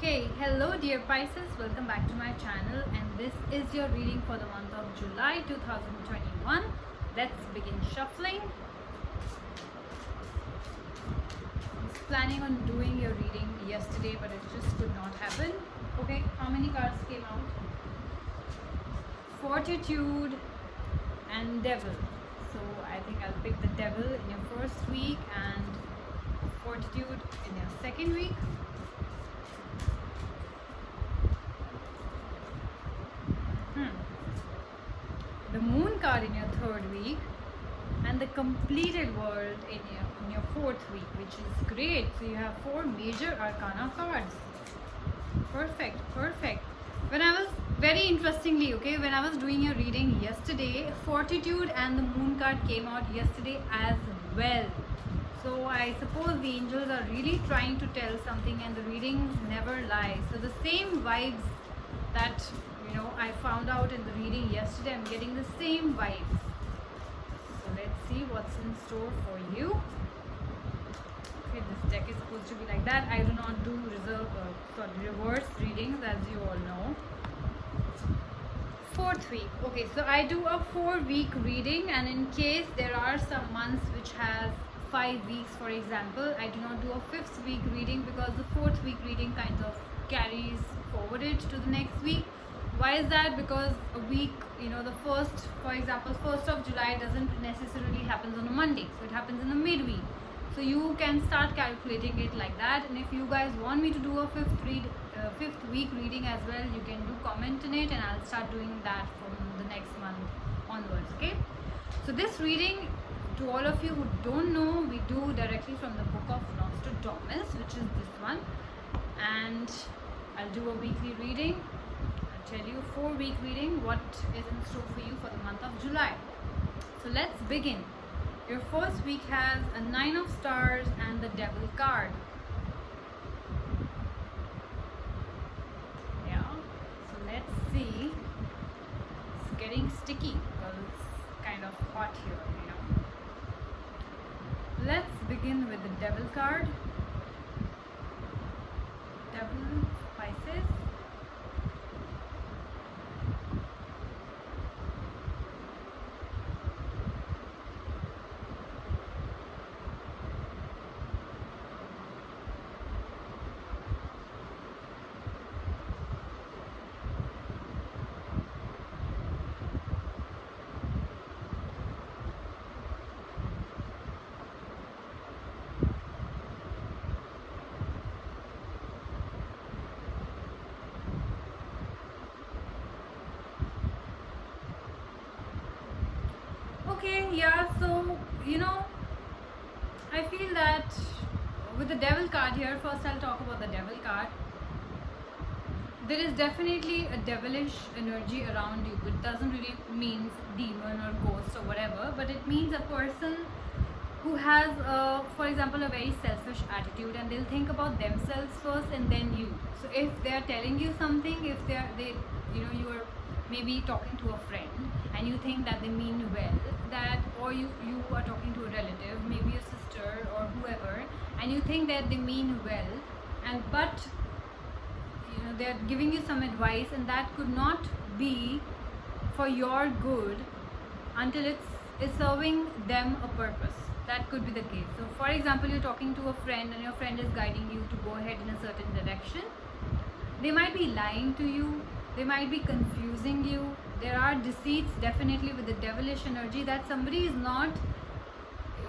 Okay, hello dear Pisces, welcome back to my channel, and this is your reading for the month of July 2021. Let's begin shuffling. I was planning on doing your reading yesterday, but it just could not happen. Okay, how many cards came out? Fortitude and Devil. So I think I'll pick the Devil in your first week and Fortitude in your second week. The Moon card in your third week and the Completed World in your fourth week, which is great. So you have 4 major arcana cards. Perfect. When I was when I was doing your reading yesterday, Fortitude and the Moon card came out yesterday as well. So I suppose the angels are really trying to tell something, and the readings never lie. So the same vibes that I found out in the reading yesterday, I'm getting the same vibes. So let's see what's in store for you. Okay, this deck is supposed to be like that. I do not do reverse readings, as you all know. Fourth week. Okay, so I do a 4-week reading, and in case there are some months which has 5 weeks, for example, I do not do a 5th week reading because the 4th week reading kind of carries forwarded to the next week. Why is that? Because a week, the first, for example, 1st of July doesn't necessarily happen on a Monday, so it happens in the midweek. So you can start calculating it like that. And if you guys want me to do a 5th week reading as well, you can do comment in it, and I'll start doing that from the next month onwards. Okay. So this reading, to all of you who don't know, we do directly from the book of Nostradamus, which is this one, and I'll do a weekly reading. Tell you 4-week reading, what is in store for you for the month of July. So let's begin. Your first week has a 9 of Stars and the Devil card. Yeah, so let's see. It's getting sticky because it's kind of hot here, Let's begin with the Devil card. Devil, Pisces. Okay, yeah, so I feel that with the Devil card here, first I'll talk about the Devil card. There is definitely a devilish energy around you. It doesn't really mean demon or ghost or whatever, but it means a person who has, for example, a very selfish attitude, and they'll think about themselves first and then you. So if they're telling you something, if you are maybe talking to a friend and you think that they mean well, or you are talking to a relative, maybe a sister or whoever, and you think that they mean well, but they're giving you some advice, and that could not be for your good until it's serving them a purpose. That could be the case. So for example, you're talking to a friend and your friend is guiding you to go ahead in a certain direction. They might be lying to you, they might be confusing you. There are deceits definitely with the devilish energy, that somebody is not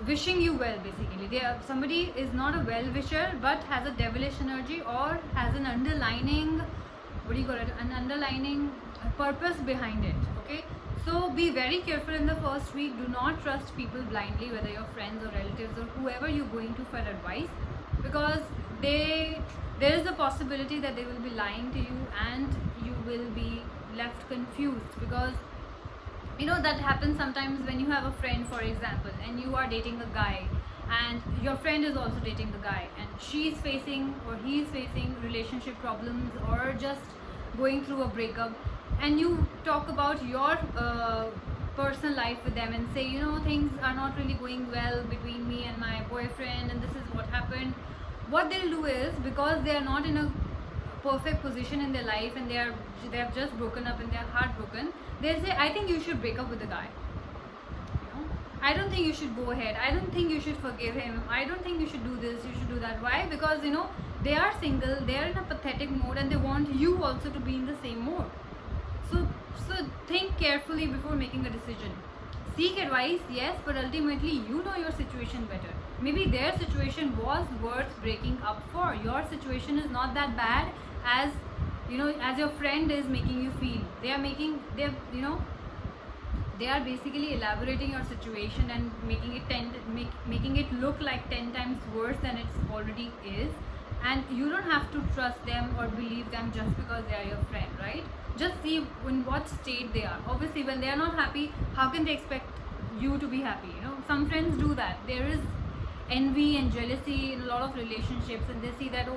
wishing you well. Basically, somebody is not a well-wisher but has a devilish energy, or has an underlining, an underlining purpose behind it. Okay, so be very careful in the first week. Do not trust people blindly, whether your friends or relatives or whoever you're going to for advice, because there is a possibility that they will be lying to you and you will be left confused, because that happens sometimes when you have a friend, for example, and you are dating a guy and your friend is also dating the guy, and she's facing or he's facing relationship problems or just going through a breakup, and you talk about your personal life with them and say, things are not really going well between me and my boyfriend, and this is what happened. What they'll do is, because they are not in a perfect position in their life and they have just broken up and they're heartbroken, they'll say, I think you should break up with the guy. I don't think you should go ahead. I don't think you should forgive him. I don't think you should do this, you should do that. Why? Because they are single, they are in a pathetic mode, and they want you also to be in the same mode. So think carefully before making a decision. Seek advice, yes, but ultimately you know your situation better. Maybe their situation was worth breaking up for. Your situation is not that bad as as your friend is making you feel. They are basically elaborating your situation and making it look like 10 times worse than it already is. And you don't have to trust them or believe them just because they are your friend, right? Just see in what state they are. Obviously, when they are not happy, how can they expect you to be happy? Some friends do that. There is envy and jealousy in a lot of relationships, and they see that,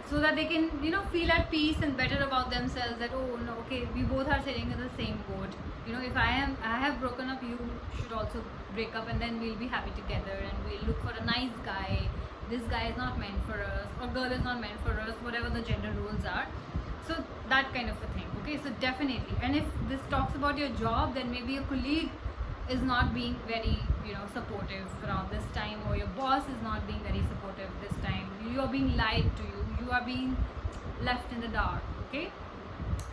so that they can feel at peace and better about themselves, that no, okay, we both are sitting in the same boat. If I have broken up, you should also break up, and then we'll be happy together and we'll look for a nice guy. This guy is not meant for us, or girl is not meant for us, whatever the gender roles are. So that kind of a thing. Okay, so definitely. And if this talks about your job, then maybe your colleague is not being very supportive around this time, or your boss is not being very supportive this time. You are being lied to, you are being left in the dark. Okay,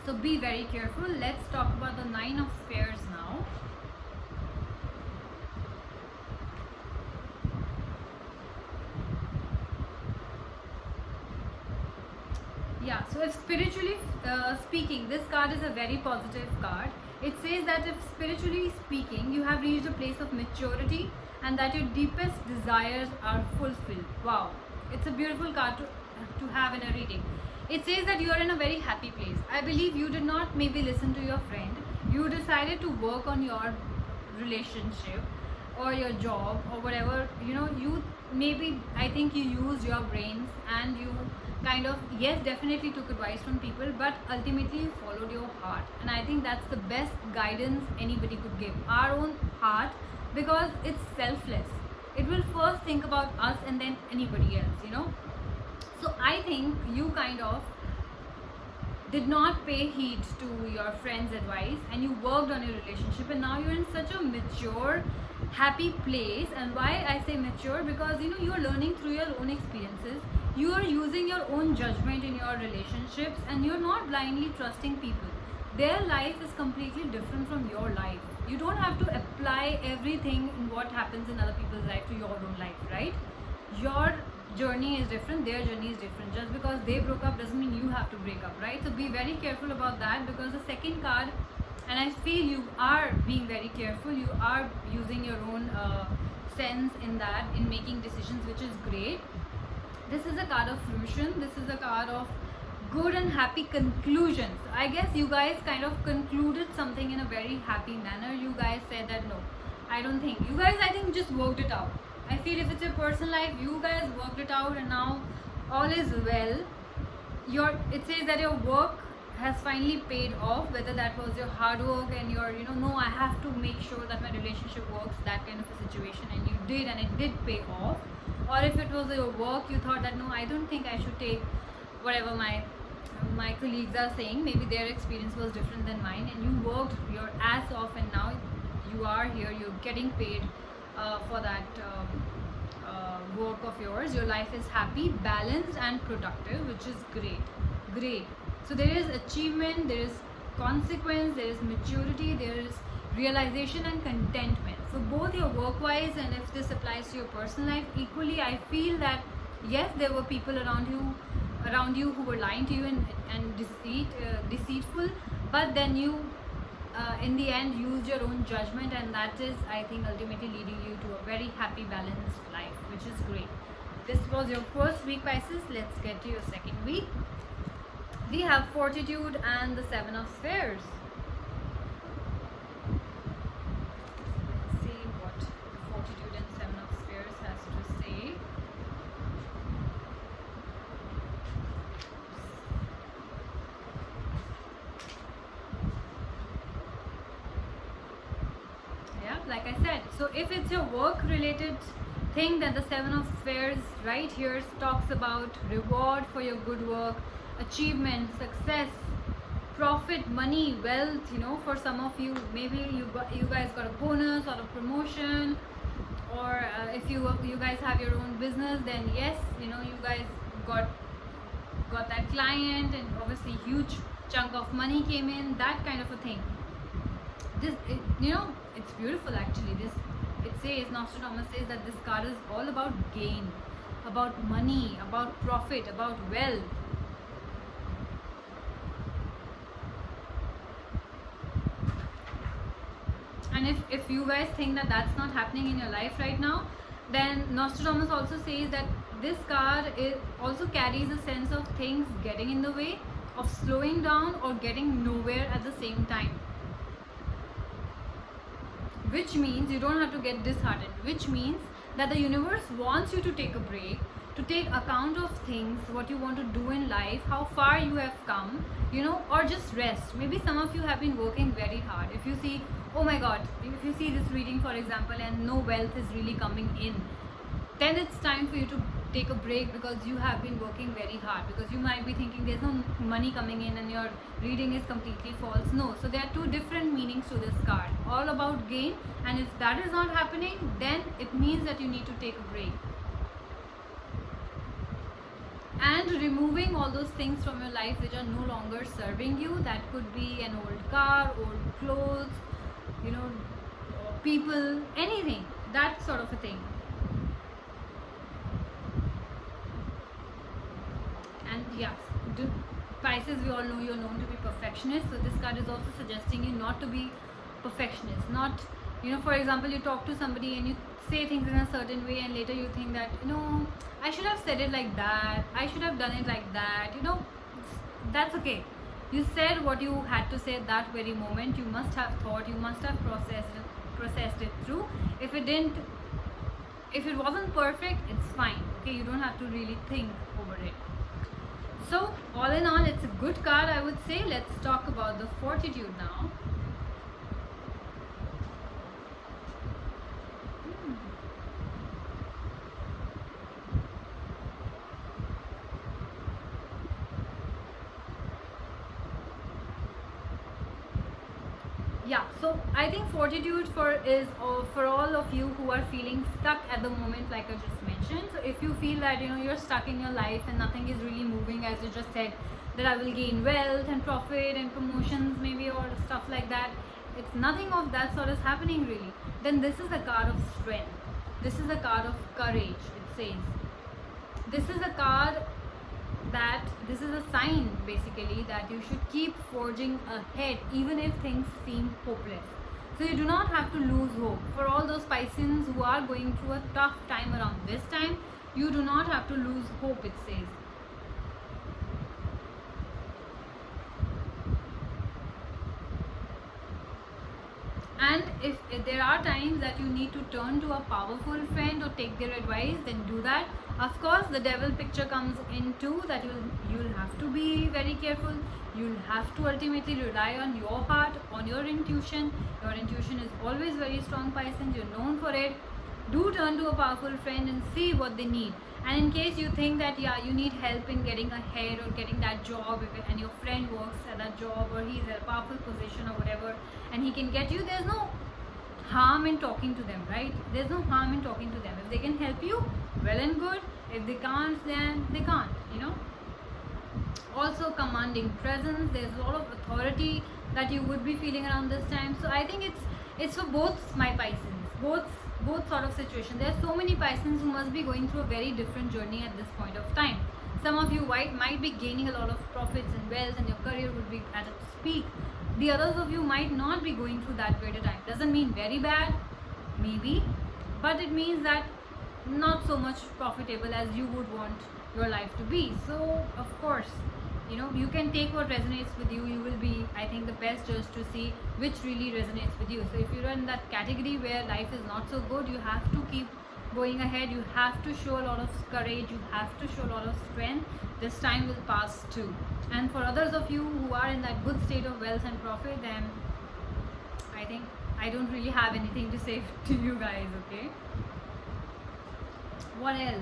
so be very careful. Let's talk about the 9 of Spades now. Yeah, so if spiritually speaking, this card is a very positive card. It says that if spiritually speaking, you have reached a place of maturity and that your deepest desires are fulfilled. Wow, it's a beautiful card to have in a reading. It says that you are in a very happy place. I believe you did not maybe listen to your friend. You decided to work on your relationship or your job or whatever. You maybe, I think you used your brains and you kind of, yes, definitely took advice from people, but ultimately you followed your heart. And I think that's the best guidance anybody could give, our own heart, because it's selfless. It will first think about us and then anybody else. So I think you kind of did not pay heed to your friend's advice and you worked on your relationship, and now you're in such a mature, happy place. And why I say mature, because you are learning through your own experiences. You are using your own judgment in your relationships, and you're not blindly trusting people. Their life is completely different from your life. You don't have to apply everything in what happens in other people's life to your own life, right? Your journey is different, their journey is different. Just because they broke up doesn't mean you have to break up, right? So be very careful about that, because the second card, and I feel you are being very careful, you are using your own sense in that, in making decisions, which is great. This is a card of fruition. This is a card of good and happy conclusions. I guess you guys kind of concluded something in a very happy manner. You guys said that no, I don't think. You guys, I think, just worked it out. I feel if it's your personal life, you guys worked it out and now all is well. It says that your work has finally paid off, whether that was your hard work and your, no, I have to make sure that my relationship works, that kind of a situation, and you did, and it did pay off. Or if it was your work, you thought that no, I don't think I should take whatever my colleagues are saying, maybe their experience was different than mine, and you worked your ass off, and now you are here, you're getting paid for that work of yours. Your life is happy, balanced and productive, which is great. So there is achievement, there is consequence, there is maturity, there is realization and contentment. So both your work wise, and if this applies to your personal life equally, I feel that yes, there were people around you who were lying to you and deceitful, but then you in the end used your own judgment, and that is, I think, ultimately leading you to a very happy, balanced life, which is great. This was your first week, Pisces. Let's get to your second week. We have Fortitude and the 7 of Spades. Let's see what Fortitude and 7 of Spades has to say. Yeah, like I said, so if it's your work related think that the Seven of Spheres right here talks about reward for your good work, achievement, success, profit, money, wealth. You know, for some of you, maybe you guys got a bonus or a promotion, or if you guys have your own business, then yes, you know, you guys got that client, and obviously huge chunk of money came in, that kind of a thing. You know, it's beautiful actually. It says, Nostradamus says that this card is all about gain, about money, about profit, about wealth. And if you guys think that that's not happening in your life right now, then Nostradamus also says that this card also carries a sense of things getting in the way, of slowing down or getting nowhere at the same time. Which means you don't have to get disheartened, which means that the universe wants you to take a break, to take account of things, what you want to do in life, how far you have come, you know, or just rest. Maybe some of you have been working very hard. If you see, oh my god, if you see this reading for example and no wealth is really coming in, then it's time for you to take a break, because you have been working very hard. Because you might be thinking there's no money coming in and your reading is completely false. No, so there are two different meanings to this card, all about gain, and if that is not happening, then it means that you need to take a break. And removing all those things from your life which are no longer serving you. That could be an old car, old clothes, you know, people, anything, that sort of a thing. And yes, Pisces, we all know you're known to be perfectionist, so this card is also suggesting you not to be perfectionist. Not, you know, for example, you talk to somebody and you say things in a certain way, and later you think that, you know, I should have said it like that, I should have done it like that. You know, that's okay. You said what you had to say at that very moment. You must have thought, you must have processed it through. If it wasn't perfect, it's fine. Okay, you don't have to really think over it. So all in all, it's a good card, I would say. Let's talk about the Fortitude now. Yeah, so I think Fortitude is for all of you who are feeling stuck at the moment, like I just mentioned. So if you feel that, you know, you're stuck in your life and nothing is really moving, as you just said, that I will gain wealth and profit and promotions maybe, or stuff like that, it's nothing of that sort is happening really, then this is a card of strength. This is a card of courage. It says this is a card that this is a sign basically that you should keep forging ahead even if things seem hopeless. So you do not have to lose hope. For all those Pisceans who are going through a tough time around this time, you do not have to lose hope, it says. And if there are times that you need to turn to a powerful friend or take their advice, then do that. Of course, the devil picture comes in too, that you'll have to be very careful. You'll have to ultimately rely on your heart, on your intuition. Your intuition is always very strong, Pisces. You're known for it. Do turn to a powerful friend and see what they need. And in case you think that, yeah, you need help in getting ahead or getting that job, and your friend works at that job or he's at a powerful position or whatever, and he can get you, there's no harm in talking to them, right? There's no harm in talking to them. If they can help you, well and good. If they can't, then they can't, you know. Also, commanding presence. There's a lot of authority that you would be feeling around this time. So I think it's for both my Pisces, both sort of situations. There are so many Pisces who must be going through a very different journey at this point of time. Some of you might be gaining a lot of profits and wealth, and your career would be at its peak. The others of you might not be going through that period of time. Doesn't mean very bad, maybe, but it means that not so much profitable as you would want your life to be. So of course, you know, you can take what resonates with you. You will be, I think, the best judge to see which really resonates with you. So if you're in that category where life is not so good, you have to keep going ahead. You have to show a lot of courage. You have to show a lot of strength. This time will pass too. And for others of you who are in that good state of wealth and profit, then I think I don't really have anything to say to you guys, okay? What else?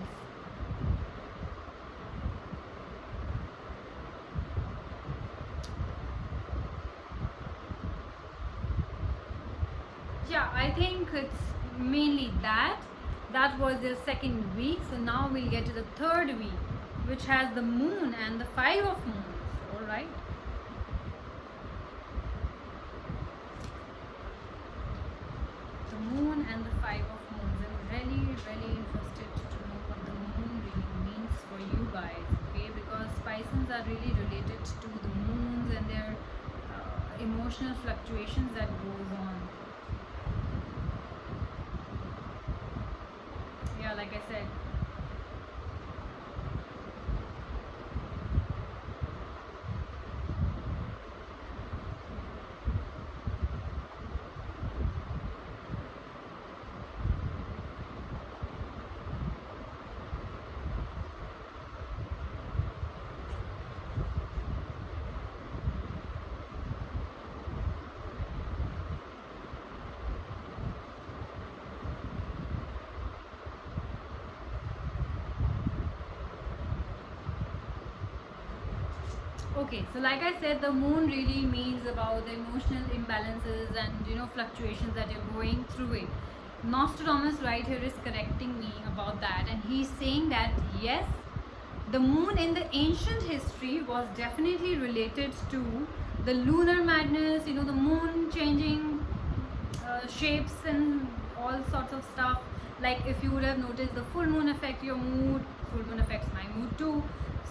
Yeah, I think it's mainly that. That was their second week, so now we'll get to the third week, which has the moon and the five of moons. All right. The moon and the five of moons. I'm really, really interested to know what the moon really means for you guys, okay? Because Pisces are really related to the moons and their emotional fluctuations that goes on. Yeah, like I said, okay, so like I said, the moon really means about the emotional imbalances and fluctuations that you're going through it. Nostradamus right here is correcting me about that, and he's saying that yes, the moon in the ancient history was definitely related to the lunar madness, the moon changing shapes and all sorts of stuff. Like if you would have noticed, the full moon affect your mood, full moon affects my mood too.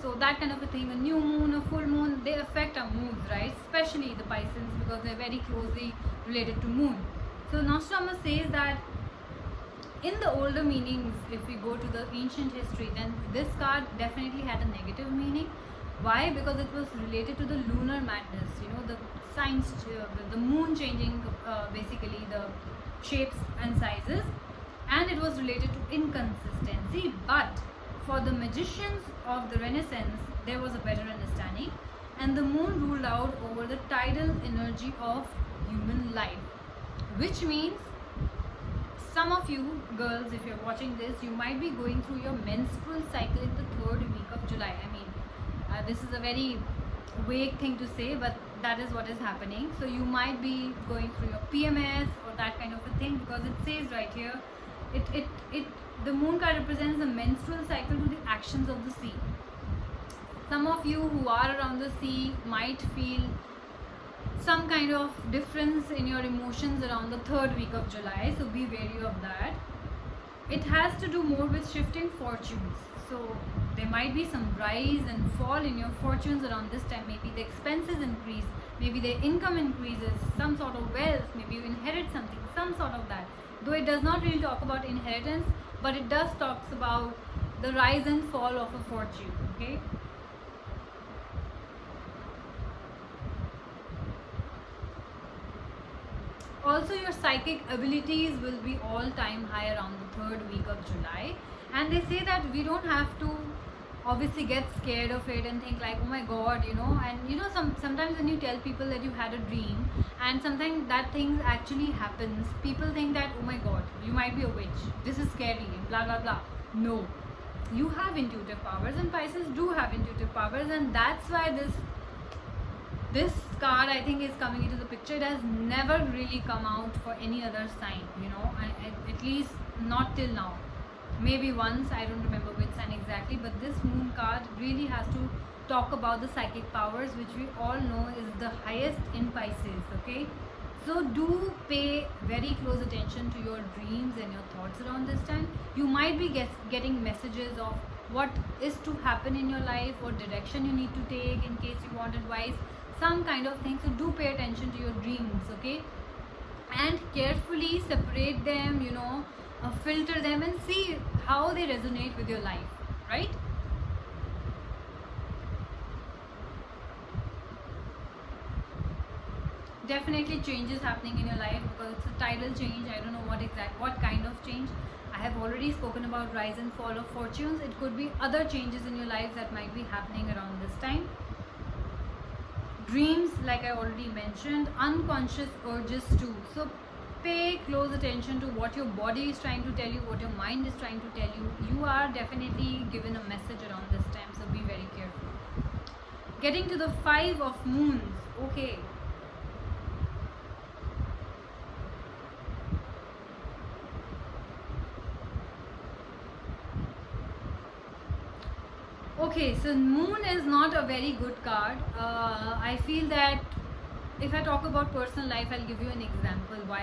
So that kind of a thing, a new moon, a full moon, they affect our moods, right? Especially the Pisces, because they're very closely related to moon. So Nostradamus says that in the older meanings, if we go to the ancient history, then this card definitely had a negative meaning. Why? Because it was related to the lunar madness, the signs, the moon changing basically the shapes and sizes, and it was related to inconsistency. But for the magicians of the Renaissance, there was a better understanding, and the moon ruled out over the tidal energy of human life, which means some of you girls, if you're watching this, you might be going through your menstrual cycle in the third week of July. I mean, this is a very vague thing to say, but that is what is happening. So you might be going through your PMS or that kind of a thing, because it says right here, the moon card represents the menstrual cycle to the actions of the sea. Some of you who are around the sea might feel some kind of difference in your emotions around the third week of July, so be wary of that. It has to do more with shifting fortunes. So there might be some rise and fall in your fortunes around this time. Maybe the expenses increase, maybe the income increases, some sort of wealth, maybe you inherit something, some sort of that. Though it does not really talk about inheritance, but it does talks about the rise and fall of a fortune, okay? Also, your psychic abilities will be all time high around the third week of July, and they say that we don't have to obviously get scared of it and think like, oh my god, and sometimes when you tell people that you had a dream and sometimes that thing actually happens, people think that, oh my god, you might be a witch, this is scary, blah blah blah. No, you have intuitive powers, and Pisces do have intuitive powers, and that's why this card I think is coming into the picture. It has never really come out for any other sign, at least not till now. Maybe once, I don't remember which sign exactly, but this moon card really has to talk about the psychic powers, which we all know is the highest in Pisces, okay? So do pay very close attention to your dreams and your thoughts around this time. You might be getting messages of what is to happen in your life, what direction you need to take in case you want advice, some kind of thing. So do pay attention to your dreams, okay? And carefully separate them, filter them and see how they resonate with your life, right? Definitely changes happening in your life, because it's a tidal change. I don't know what kind of change. I have already spoken about rise and fall of fortunes. It could be other changes in your life that might be happening around this time. Dreams, like I already mentioned, unconscious urges too. So pay close attention to what your body is trying to tell you, what your mind is trying to tell you, you are definitely given a message around this time, so be very careful. Getting to the 5 of moons. Okay. Okay, so moon is not a very good card. I feel that if I talk about personal life, I'll give you an example. Why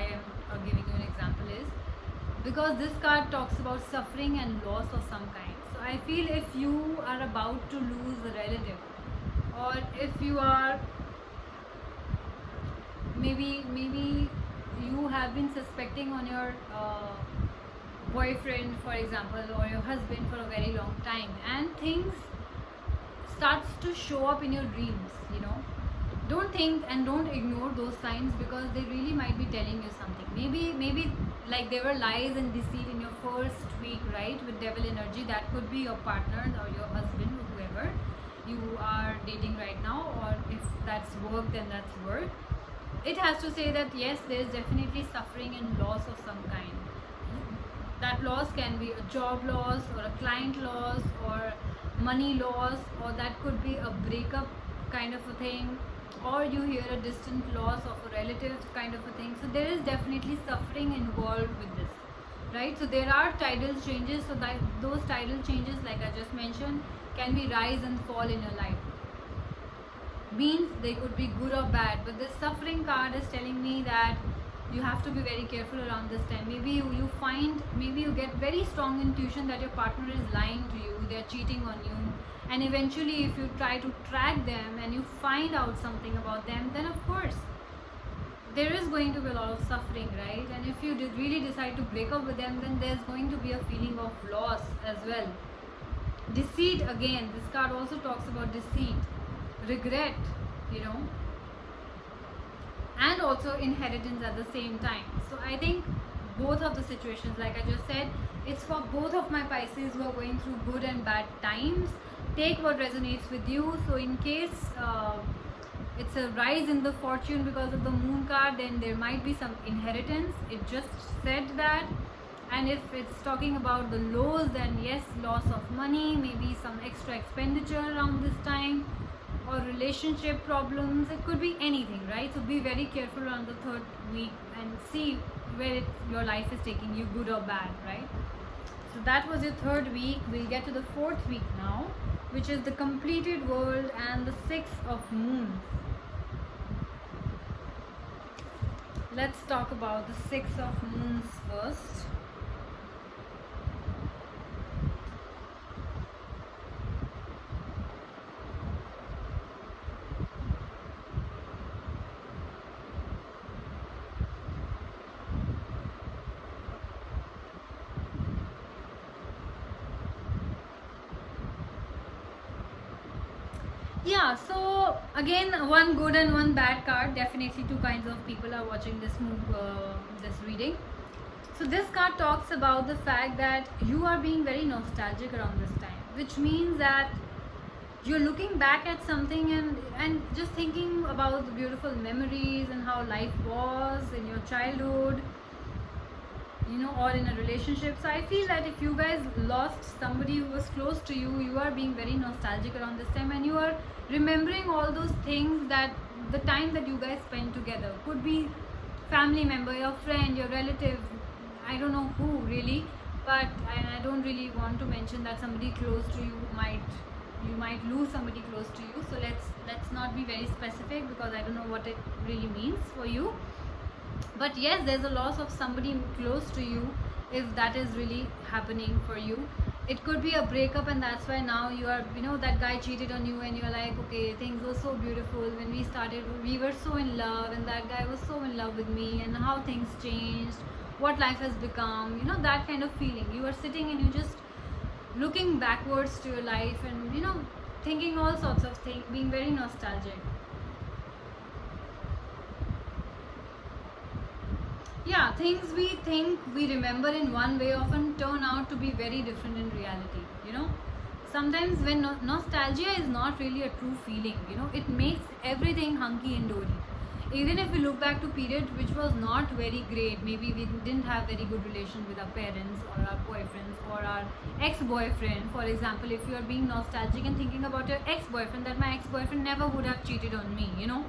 I'm giving you an example is because this card talks about suffering and loss of some kind. So I feel if you are about to lose a relative, or if you are maybe you have been suspecting on your boyfriend, for example, or your husband for a very long time, and things starts to show up in your dreams, don't think and don't ignore those signs, because they really might be telling you something. Maybe like there were lies and deceit in your first week, right, with devil energy. That could be your partner or your husband or whoever you are dating right now, or if that's work, then that's work. It has to say that yes, there is definitely suffering and loss of some kind. That loss can be a job loss or a client loss or money loss, or that could be a breakup kind of a thing, or you hear a distant loss of a relative kind of a thing. So there is definitely suffering involved with this, right? So there are tidal changes, so that those tidal changes, like I just mentioned, can be rise and fall in your life. Means they could be good or bad, but this suffering card is telling me that you have to be very careful around this time. Maybe you get very strong intuition that your partner is lying to you, they're cheating on you, and eventually if you try to track them and you find out something about them, then of course there is going to be a lot of suffering, right? And if you really decide to break up with them, then there's going to be a feeling of loss as well. Deceit, again, this card also talks about deceit, regret, and also inheritance at the same time. So I think both of the situations, like I just said, it's for both of my Pisces who are going through good and bad times. Take what resonates with you. So in case it's a rise in the fortune because of the moon card, then there might be some inheritance. It just said that. And if it's talking about the lows, then yes, loss of money, maybe some extra expenditure around this time, or relationship problems. It could be anything, right? So be very careful around the 3rd week and see where your life is taking you, good or bad, right? So that was your 3rd week. We'll get to the 4th week now, which is the completed world and the 6 of moons. Let's talk about the 6 of moons first. Yeah, so again, one good and one bad card. Definitely two kinds of people are watching this this reading. So this card talks about the fact that you are being very nostalgic around this time, which means that you're looking back at something and just thinking about the beautiful memories and how life was in your childhood, or in a relationship. So I feel that if you guys lost somebody who was close to you, you are being very nostalgic around this time, and you are remembering all those things, that the time that you guys spent together. Could be family member, your friend, your relative, I don't know who really, but I don't really want to mention that somebody close to you you might lose somebody close to you. So let's not be very specific, because I don't know what it really means for you. But yes, there's a loss of somebody close to you if that is really happening for you. It could be a breakup, and that's why now you are, that guy cheated on you, and you're like, okay, things were so beautiful when we started, we were so in love, and that guy was so in love with me, and how things changed, what life has become, that kind of feeling. You are sitting and you're just looking backwards to your life, and thinking all sorts of things, being very nostalgic. Yeah, things we think we remember in one way often turn out to be very different in reality. Sometimes when nostalgia is not really a true feeling, it makes everything hunky and dory. even if we look back to period which was not very great, maybe we didn't have very good relation with our parents or our boyfriends or our ex-boyfriend. For example, if you are being nostalgic and thinking about your ex-boyfriend, that my ex-boyfriend never would have cheated on me, you know,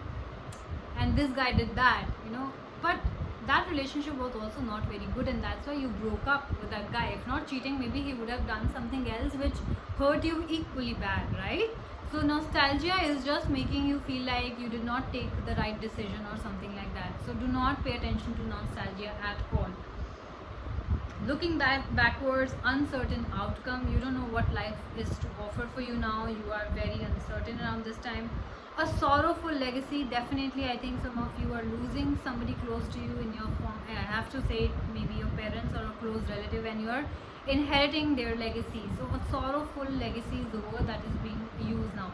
and this guy did that, you know, but that relationship was also not very good, and that's why you broke up with that guy. If not cheating, maybe he would have done something else which hurt you equally bad, right? So nostalgia is just making you feel like you did not take the right decision or something like that. So do not pay attention to nostalgia at all. Looking backwards, uncertain outcome. You don't know what life is to offer for you now. You are very uncertain around this time. A sorrowful legacy. Definitely, I think some of you are losing somebody close to you in your form. I have to say, maybe your parents or a close relative, and you are inheriting their legacy. So a sorrowful legacy is the word that is being used now.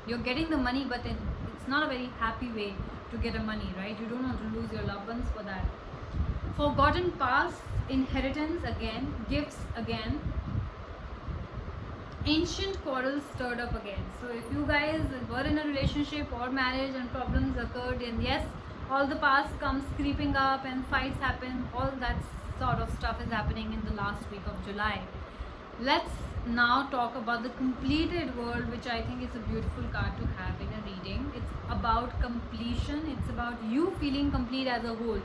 You're getting the money, but it's not a very happy way to get a money, right? You don't want to lose your loved ones for that. Forgotten past, inheritance again, gifts again, ancient quarrels stirred up again. So if you guys were in a relationship or marriage and problems occurred, and yes, all the past comes creeping up and fights happen, all that sort of stuff is happening in the last week of July. Let's now talk about the completed world, which I think is a beautiful card to have in a reading. It's about completion. It's about you feeling complete as a whole,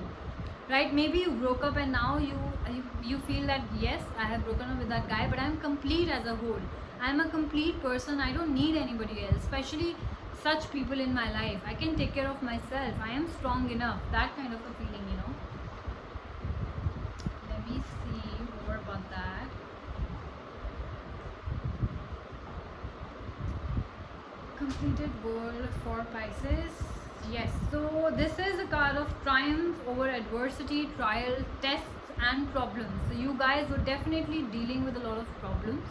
right? Maybe you broke up and now you feel that yes, I have broken up with that guy, but I'm complete as a whole. I'm a complete person. I don't need anybody else, especially such people in my life. I can take care of myself. I am strong enough. That kind of a feeling, you know. Let me see more about that. Completed world for Pisces. Yes, so this is a card of triumph over adversity, trial, tests and problems. So you guys were definitely dealing with a lot of problems,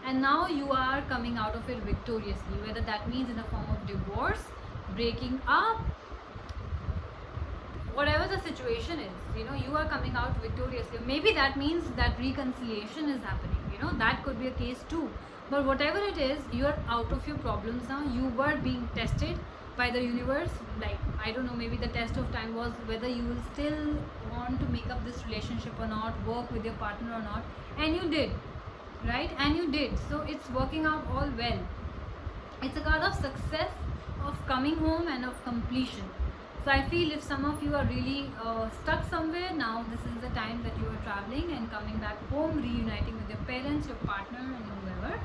and now you are coming out of it victoriously, whether that means in a form of divorce, breaking up, whatever the situation is, you know, you are coming out victoriously. Maybe that means that reconciliation is happening, you know, that could be a case too. But whatever it is, you are out of your problems now. You were being tested by the universe. Like, I don't know, maybe the test of time was whether you will still want to make up this relationship or not, work with your partner or not, and you did, right? And you did. So it's working out all well. It's a card of success, of coming home and of completion. So I feel if some of you are really stuck somewhere, now this is the time that you are traveling and coming back home, reuniting with your parents, your partner and whoever.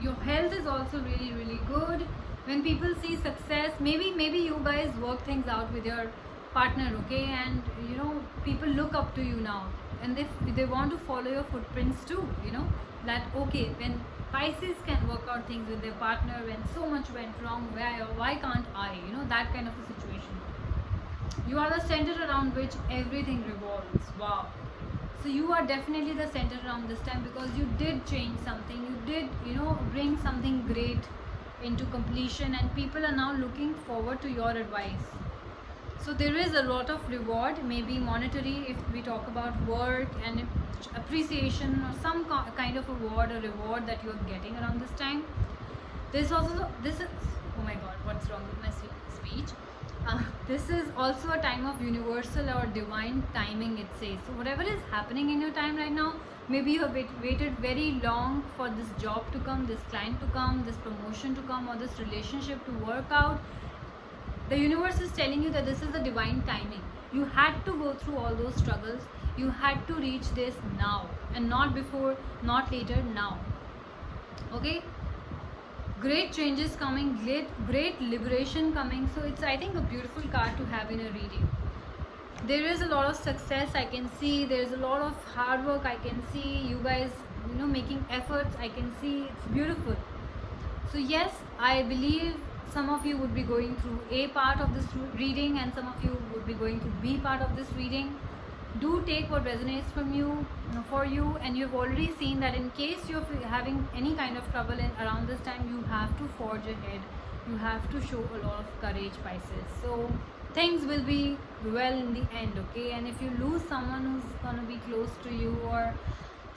Your health is also really, really good. When people see success, maybe you guys work things out with your partner, okay, and you know, people look up to you now, and they want to follow your footprints too, you know, that okay, when Pisces can work out things with their partner, when so much went wrong, why can't I, you know, that kind of a situation. You are the center around which everything revolves. Wow. So you are definitely the center around this time, because you did change something, you did, you know, bring something great into completion, and people are now looking forward to your advice. So there is a lot of reward, maybe monetary if we talk about work, and appreciation or some kind of award or reward that you are getting around this time. This is, oh my god, what's wrong with my speech? This is also a time of universal or divine timing, it says. So whatever is happening in your time right now, maybe you have waited very long for this job to come, this client to come, this promotion to come, or this relationship to work out. The universe is telling you that this is the divine timing. You had to go through all those struggles. You had to reach this now, and not before, not later, now. Okay? Great changes coming, great liberation coming. So it's, I think, a beautiful card to have in a reading. There is a lot of success I can see. There's a lot of hard work I can see. You guys, you know, making efforts I can see. It's beautiful. So yes, I believe some of you would be going through A part of this reading, and some of you would be going through B part of this reading. Do take what resonates from you, for you, and you've already seen that in case you're having any kind of trouble around this time, you have to forge ahead. You have to show a lot of courage, Pisces. So things will be well in the end, okay? And if you lose someone who's gonna be close to you, or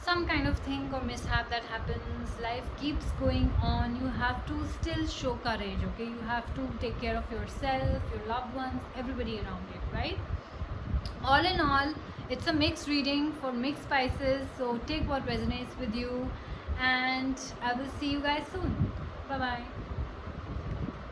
some kind of thing or mishap that happens, life keeps going on, you have to still show courage, okay? You have to take care of yourself, your loved ones, everybody around you, right? All in all, it's a mixed reading for mixed spices, so take what resonates with you, and I will see you guys soon. Bye bye.